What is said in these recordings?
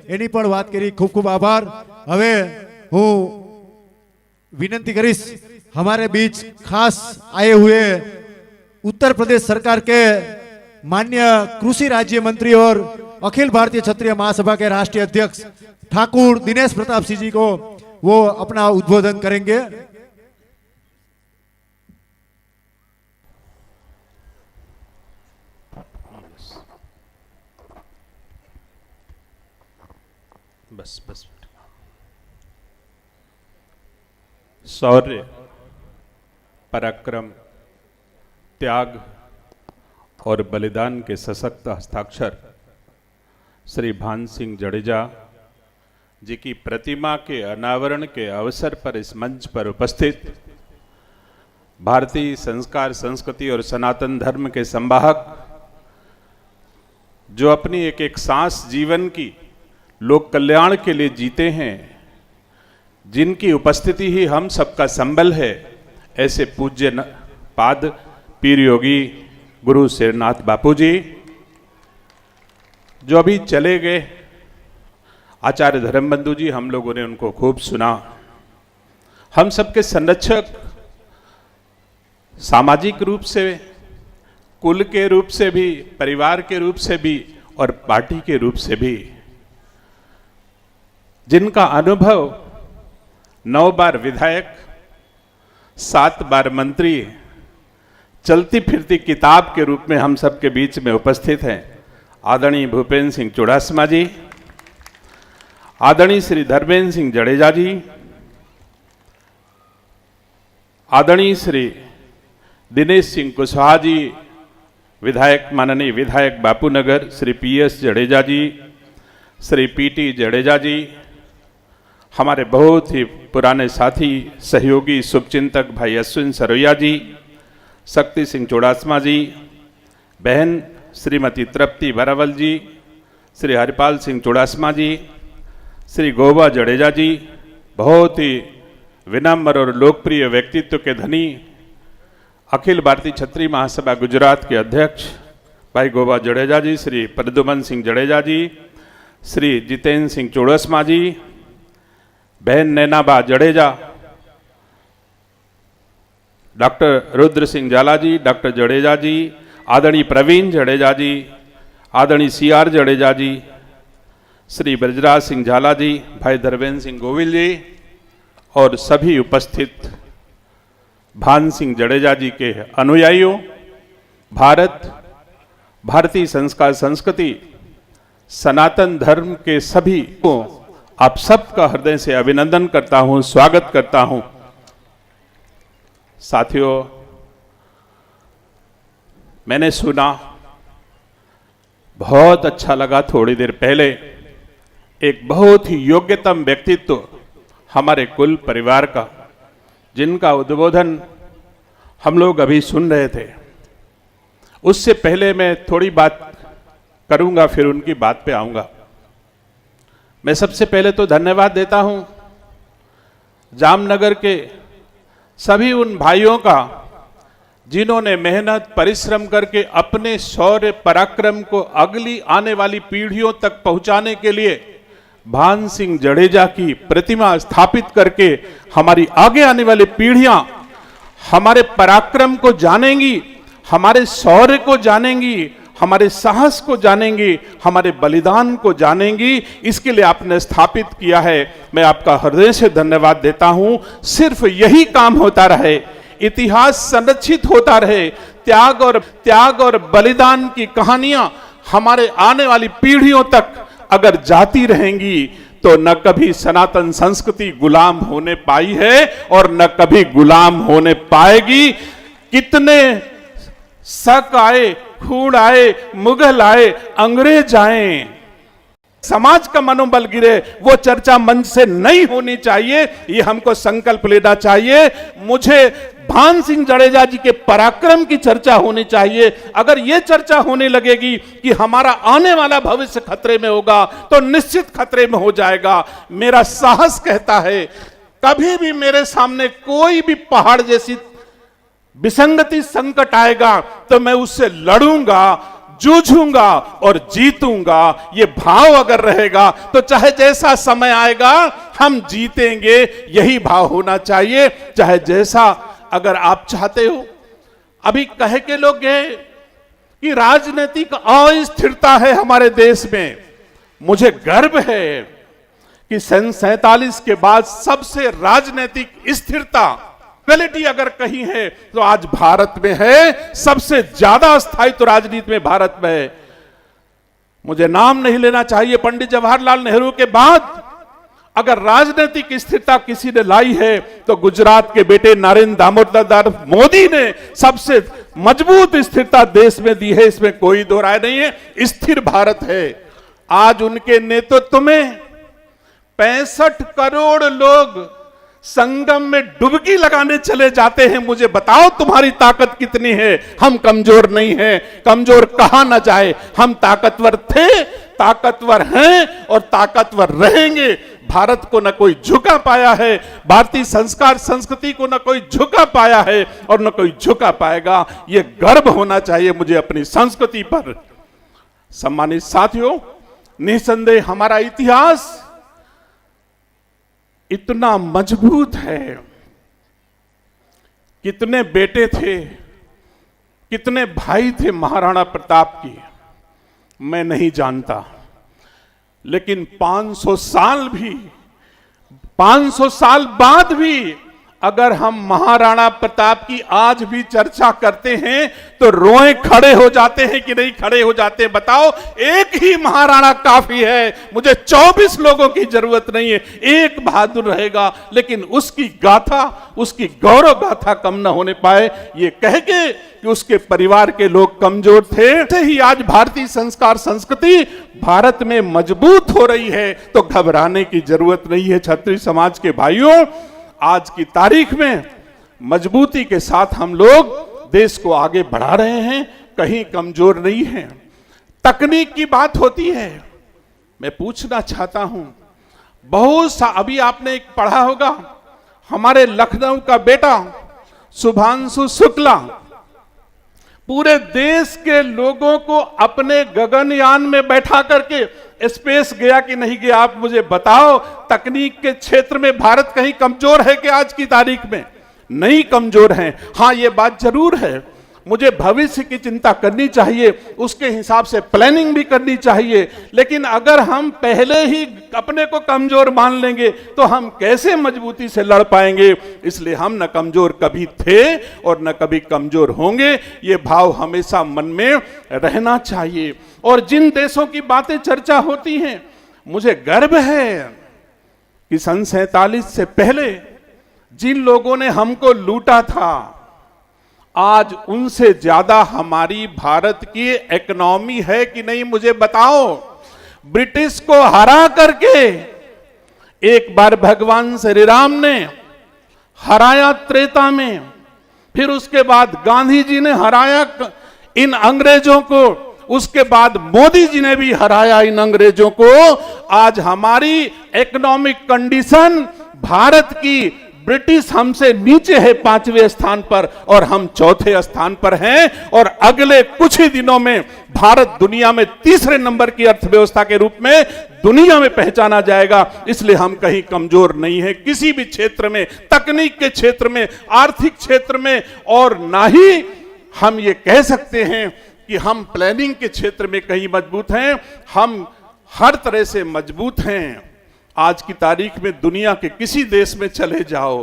એની પણ વાત કરી, ખૂબ ખૂબ આભાર। હવે હું विनती करीश, हमारे बीच खास आए हुए उत्तर प्रदेश सरकार के माननीय कृषि राज्य मंत्री और अखिल भारतीय क्षत्रिय महासभा के राष्ट्रीय अध्यक्ष ठाकुर दिनेश प्रताप सिंह जी को वो अपना उद्बोधन करेंगे। बस बस शौर्य, पराक्रम, त्याग और बलिदान के सशक्त हस्ताक्षर श्री भान सिंह जडेजा जी की प्रतिमा के अनावरण के अवसर पर इस मंच पर उपस्थित भारतीय संस्कार, संस्कृति और सनातन धर्म के संवाहक, जो अपनी एक एक सांस जीवन की लोक कल्याण के लिए जीते हैं, जिनकी उपस्थिति ही हम सबका संबल है, ऐसे पूज्य पाद पीर योगी गुरु शेरनाथ बापू जी, जो अभी चले गए, आचार्य धर्मबंधु जी, हम लोगों ने उनको खूब सुना। हम सबके संरक्षक, सामाजिक रूप से, कुल के रूप से भी, परिवार के रूप से भी और पार्टी के रूप से भी, जिनका अनुभव 9 बार विधायक, 7 बार मंत्री, चलती फिरती किताब के रूप में हम सबके बीच में उपस्थित हैं, आदरणीय भूपेंद्र सिंह चुड़ासमा जी, आदरणीय श्री धर्मेंद्र सिंह जडेजा जी, आदरणीय श्री दिनेश सिंह कुशवाहा जी, विधायक, माननीय विधायक बापूनगर श्री PS जडेजा जी, श्री PT जडेजा जी, हमारे बहुत ही पुराने साथी, सहयोगी, शुभचिंतक भाई अश्विन सरोया जी, शक्ति सिंह चुड़ासमा जी, बहन श्रीमती तृप्ति बरावल जी, श्री हरिपाल सिंह चुड़ासमा जी, श्री गोबा जडेजा जी, बहुत ही विनम्र और लोकप्रिय व्यक्तित्व के धनी, अखिल भारतीय क्षत्रिय महासभा गुजरात के अध्यक्ष भाई गोबा जडेजा जी, श्री प्रद्युमन सिंह जडेजा जी, श्री जितेंद्र सिंह चुड़ासमा जी, बहन नैनाबा जडेजा, डॉक्टर रुद्र सिंह झाला जी, डॉक्टर जडेजा जी, आदरणीय प्रवीण जडेजा जी, आदरणीय CR जडेजा जी, श्री ब्रजराज सिंह झाला जी, भाई धर्मेंद्र सिंह गोविल जी और सभी उपस्थित भान सिंह जडेजा जी के अनुयायियों, भारतीय संस्कार, संस्कृति, सनातन धर्म के सभी को आप सबका हृदय से अभिनंदन करता हूं, स्वागत करता हूं। साथियों, मैंने सुना, बहुत अच्छा लगा, थोड़ी देर पहले एक बहुत ही योग्यतम व्यक्तित्व हमारे कुल परिवार का, जिनका उद्बोधन हम लोग अभी सुन रहे थे, उससे पहले मैं थोड़ी बात करूंगा, फिर उनकी बात पे आऊंगा। मैं सबसे पहले तो धन्यवाद देता हूं जामनगर के सभी उन भाइयों का, जिन्होंने मेहनत, परिश्रम करके अपने शौर्य, पराक्रम को अगली आने वाली पीढ़ियों तक पहुंचाने के लिए भान सिंह जडेजा की प्रतिमा स्थापित करके हमारी आगे आने वाली पीढ़ियां हमारे पराक्रम को जानेंगी, हमारे शौर्य को जानेंगी, हमारे साहस को जानेंगी, हमारे बलिदान को जानेंगी। इसके लिए आपने स्थापित किया है, मैं आपका हृदय से धन्यवाद देता हूं। सिर्फ यही काम होता रहे, इतिहास संरक्षित होता रहे, त्याग और बलिदान की कहानियां हमारे आने वाली पीढ़ियों तक अगर जाती रहेंगी, तो न कभी सनातन संस्कृति गुलाम होने पाई है और न कभी गुलाम होने पाएगी। कितने शक आए, खून आए, मुगल आए, अंग्रेज आए, समाज का मनोबल गिरे, वो चर्चा मंच से नहीं होनी चाहिए। ये हमको संकल्प लेना चाहिए। मुझे भान सिंह जडेजा जी के पराक्रम की चर्चा होनी चाहिए। अगर ये चर्चा होने लगेगी कि हमारा आने वाला भविष्य खतरे में होगा, तो निश्चित खतरे में हो जाएगा। मेरा साहस कहता है, कभी भी मेरे सामने कोई भी पहाड़ जैसी विसंगति, संकट आएगा तो मैं उससे लड़ूंगा। जूझूंगा और जीतूंगा, ये भाव अगर रहेगा तो चाहे जैसा समय आएगा हम जीतेंगे। यही भाव होना चाहिए, चाहे जैसा अगर आप चाहते हो। अभी कह के लोग गए कि राजनीतिक अस्थिरता है हमारे देश में। मुझे गर्व है कि सन 47 के बाद सबसे राजनीतिक स्थिरता क्वालिटी अगर कहीं है तो आज भारत में है। सबसे ज्यादा स्थायित्व राजनीति में भारत में है। मुझे नाम नहीं लेना चाहिए, पंडित जवाहरलाल नेहरू के बाद अगर राजनीतिक स्थिरता किसी ने लाई है तो गुजरात के बेटे नरेंद्र दामोदर मोदी ने सबसे मजबूत स्थिरता देश में दी है, इसमें कोई दो राय नहीं है। स्थिर भारत है। आज उनके नेतृत्व में 65 करोड़ लोग संगम में डुबकी लगाने चले जाते हैं। मुझे बताओ तुम्हारी ताकत कितनी है? हम कमजोर नहीं हैं, कमजोर कहा ना जाए। हम ताकतवर थे, ताकतवर हैं और ताकतवर रहेंगे। भारत को न कोई झुका पाया है, भारतीय संस्कार संस्कृति को न कोई झुका पाया है और न कोई झुका पाएगा। यह गर्व होना चाहिए मुझे अपनी संस्कृति पर। सम्मानित साथियों, निसंदेह हमारा इतिहास इतना मजबूत है। कितने बेटे थे, कितने भाई थे महाराणा प्रताप की, मैं नहीं जानता। लेकिन 500 साल बाद भी अगर हम महाराणा प्रताप की आज भी चर्चा करते हैं तो रोए खड़े हो जाते हैं कि नहीं खड़े हो जाते हैं? बताओ, एक ही महाराणा काफी है। मुझे 24 लोगों की जरूरत नहीं है। एक बहादुर रहेगा, लेकिन उसकी गाथा, उसकी गौरव गाथा कम न होने पाए। ये कह के कि उसके परिवार के लोग कमजोर थे, ऐसे ही आज भारतीय संस्कार संस्कृति भारत में मजबूत हो रही है तो घबराने की जरूरत नहीं है। क्षत्रिय समाज के भाइयों, आज की तारीख में मजबूती के साथ हम लोग देश को आगे बढ़ा रहे हैं, कहीं कमजोर नहीं हैं। तकनीक की बात होती है, मैं पूछना चाहता हूं, बहुत सा अभी आपने एक पढ़ा होगा, हमारे लखनऊ का बेटा शुभांशु शुक्ला पूरे देश के लोगों को अपने गगनयान में बैठा करके स्पेस गया कि नहीं गया? आप मुझे बताओ, तकनीक के क्षेत्र में भारत कहीं कमजोर है कि आज की तारीख में? नहीं कमजोर है। हां, यह बात जरूर है, मुझे भविष्य की चिंता करनी चाहिए, उसके हिसाब से प्लानिंग भी करनी चाहिए। लेकिन अगर हम पहले ही अपने को कमजोर मान लेंगे तो हम कैसे मजबूती से लड़ पाएंगे? इसलिए हम न कमजोर कभी थे और न कभी कमजोर होंगे। ये भाव हमेशा मन में रहना चाहिए। और जिन देशों की बातें चर्चा होती हैं, मुझे गर्व है कि सन 47 से पहले जिन लोगों ने हमको लूटा था, आज उनसे ज्यादा हमारी भारत की इकोनॉमी है कि नहीं? मुझे बताओ। ब्रिटिश को हरा करके एक बार भगवान श्री राम ने हराया त्रेता में, फिर उसके बाद गांधी जी ने हराया इन अंग्रेजों को, उसके बाद मोदी जी ने भी हराया इन अंग्रेजों को। आज हमारी इकोनॉमिक कंडीशन भारत की, ब्रिटिश हमसे नीचे है 5वें स्थान पर और हम 4थे स्थान पर हैं। और अगले कुछ ही दिनों में भारत दुनिया में 3रे नंबर की अर्थव्यवस्था के रूप में दुनिया में पहचाना जाएगा। इसलिए हम कहीं कमजोर नहीं है किसी भी क्षेत्र में, तकनीक के क्षेत्र में, आर्थिक क्षेत्र में, और ना ही हम ये कह सकते हैं कि हम प्लानिंग के क्षेत्र में कहीं मजबूत हैं। हम हर तरह से मजबूत हैं। आज की तारीख में दुनिया के किसी देश में चले जाओ,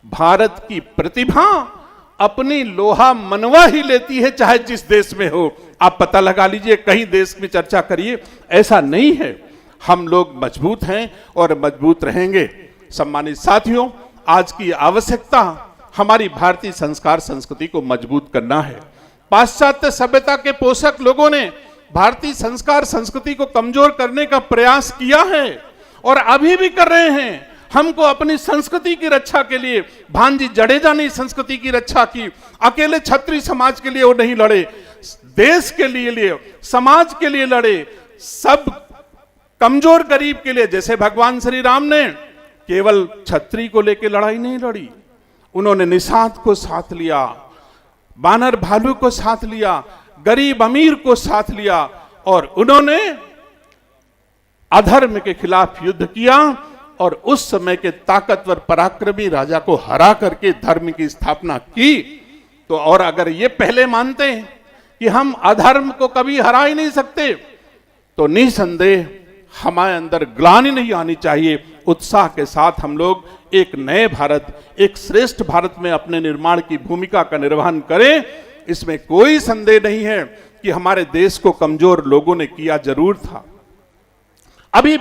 भारत की प्रतिभा अपनी लोहा मनवा ही लेती है, चाहे जिस देश में हो। आप पता लगा लीजिए, कहीं देश में चर्चा करिए, ऐसा नहीं है। हम लोग मजबूत हैं और मजबूत रहेंगे। सम्मानित साथियों, आज की आवश्यकता हमारी भारतीय संस्कार संस्कृति को मजबूत करना है। पाश्चात्य सभ्यता के पोषक लोगों ने भारतीय संस्कार संस्कृति को कमजोर करने का प्रयास किया है और अभी भी कर रहे हैं। हमको अपनी संस्कृति की रक्षा के लिए, भांजी जडेजा ने संस्कृति की रक्षा की, अकेले क्षत्रिय समाज के लिए वो नहीं लड़े, देश के लिए समाज के लिए लड़े, सब कमजोर गरीब के लिए। जैसे भगवान श्री राम ने केवल क्षत्रिय को लेकर लड़ाई नहीं लड़ी, उन्होंने निषाद को साथ लिया, बानर भालू को साथ लिया, गरीब अमीर को साथ लिया और उन्होंने अधर्म के खिलाफ युद्ध किया और उस समय के ताकतवर पराक्रमी राजा को हरा करके धर्म की स्थापना की। तो और अगर ये पहले मानते हैं कि हम अधर्म को कभी हरा ही नहीं सकते, तो निसंदेह हमारे अंदर ग्लानि नहीं आनी चाहिए। उत्साह के साथ हम लोग एक नए भारत, एक श्रेष्ठ भारत में अपने निर्माण की भूमिका का निर्वहन करें। इसमें कोई संदेह नहीं है कि हमारे देश को कमजोर लोगों ने किया जरूर था। अभी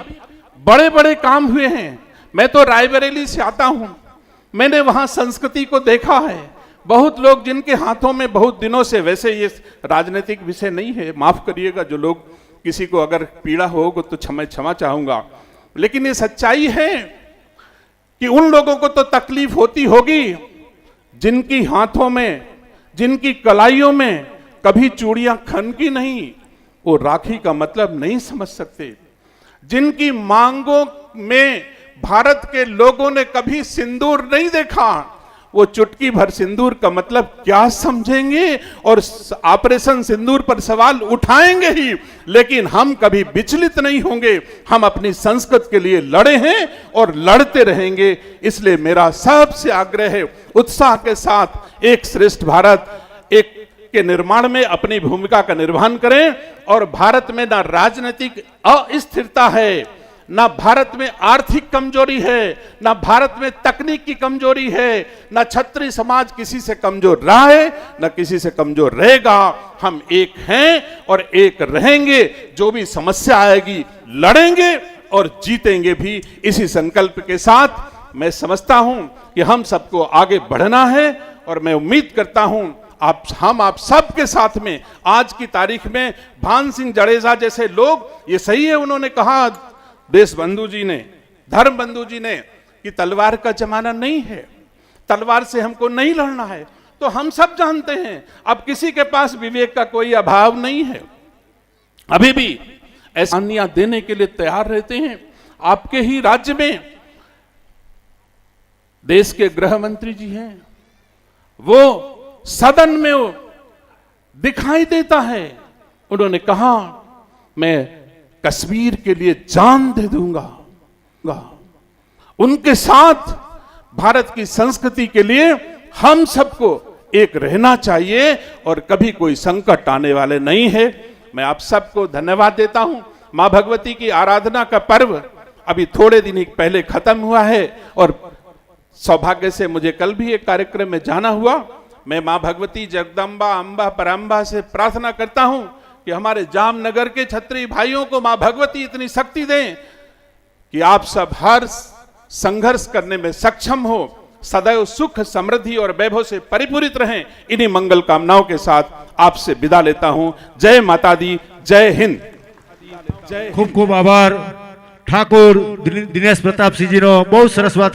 बड़े बड़े काम हुए हैं। मैं तो रायबरेली से आता हूं, मैंने वहां संस्कृति को देखा है। बहुत लोग जिनके हाथों में बहुत दिनों से, वैसे ये राजनीतिक विषय नहीं है, माफ करिएगा जो लोग, किसी को अगर पीड़ा होगा तो क्षमा चाहूंगा, लेकिन ये सच्चाई है कि उन लोगों को तो तकलीफ होती होगी जिनकी हाथों में, जिनकी कलाइयों में कभी चूड़ियां खनकी नहीं, वो राखी का मतलब नहीं समझ सकते। जिनकी मांगों में भारत के लोगों ने कभी सिंदूर नहीं देखा, वो चुटकी भर सिंदूर का मतलब क्या समझेंगे और ऑपरेशन सिंदूर पर सवाल उठाएंगे ही। लेकिन हम कभी विचलित नहीं होंगे। हम अपनी संस्कृति के लिए लड़े हैं और लड़ते रहेंगे। इसलिए मेरा सबसे आग्रह है, उत्साह के साथ एक श्रेष्ठ भारत एक के निर्माण में अपनी भूमिका का निर्वहन करें। और भारत में ना राजनीतिक अस्थिरता है, ना भारत में आर्थिक कमजोरी है, ना भारत में तकनीक की कमजोरी है, ना क्षत्रिय समाज किसी से कमजोर रहा है, ना किसी से कमजोर रहेगा। हम एक हैं और एक रहेंगे। जो भी समस्या आएगी लड़ेंगे और जीतेंगे भी। इसी संकल्प के साथ मैं समझता हूं कि हम सबको आगे बढ़ना है और मैं उम्मीद करता हूं हम आप सब के साथ में आज की तारीख में भान सिंह जडेजा जैसे लोग, ये सही है उन्होंने कहा देश बंधु जी ने, धर्म बंधु जी ने, कि तलवार का जमाना नहीं है, तलवार से हमको नहीं लड़ना है। तो हम सब जानते हैं अब किसी के पास विवेक का कोई अभाव नहीं है। अभी भी ऐसा देने के लिए तैयार रहते हैं। आपके ही राज्य में देश के गृह मंत्री जी हैं, वो सदन में वो दिखाई देता है। उन्होंने कहा मैं कश्मीर के लिए जान दे दूंगा। उनके साथ भारत की संस्कृति के लिए हम सबको एक रहना चाहिए और कभी कोई संकट आने वाले नहीं है। मैं आप सबको धन्यवाद देता हूं। मां भगवती की आराधना का पर्व अभी थोड़े दिन ही पहले खत्म हुआ है और सौभाग्य से मुझे कल भी एक कार्यक्रम में जाना हुआ। मैं मां भगवती जगदम्बा अंबा परम्बा से प्रार्थना करता हूं कि हमारे जामनगर के क्षत्रिय भाइयों को मां भगवती इतनी शक्ति दें कि आप सब हर संघर्ष करने में सक्षम हो, सदैव सुख समृद्धि और वैभव से परिपूरित रहें। इन्हीं मंगल कामनाओं के साथ आपसे विदा लेता हूं। जय माता दी, जय हिंद। खूब खूब आभार ठाकुर दिनेश प्रताप सिंह जी नो बहुत सरस बात।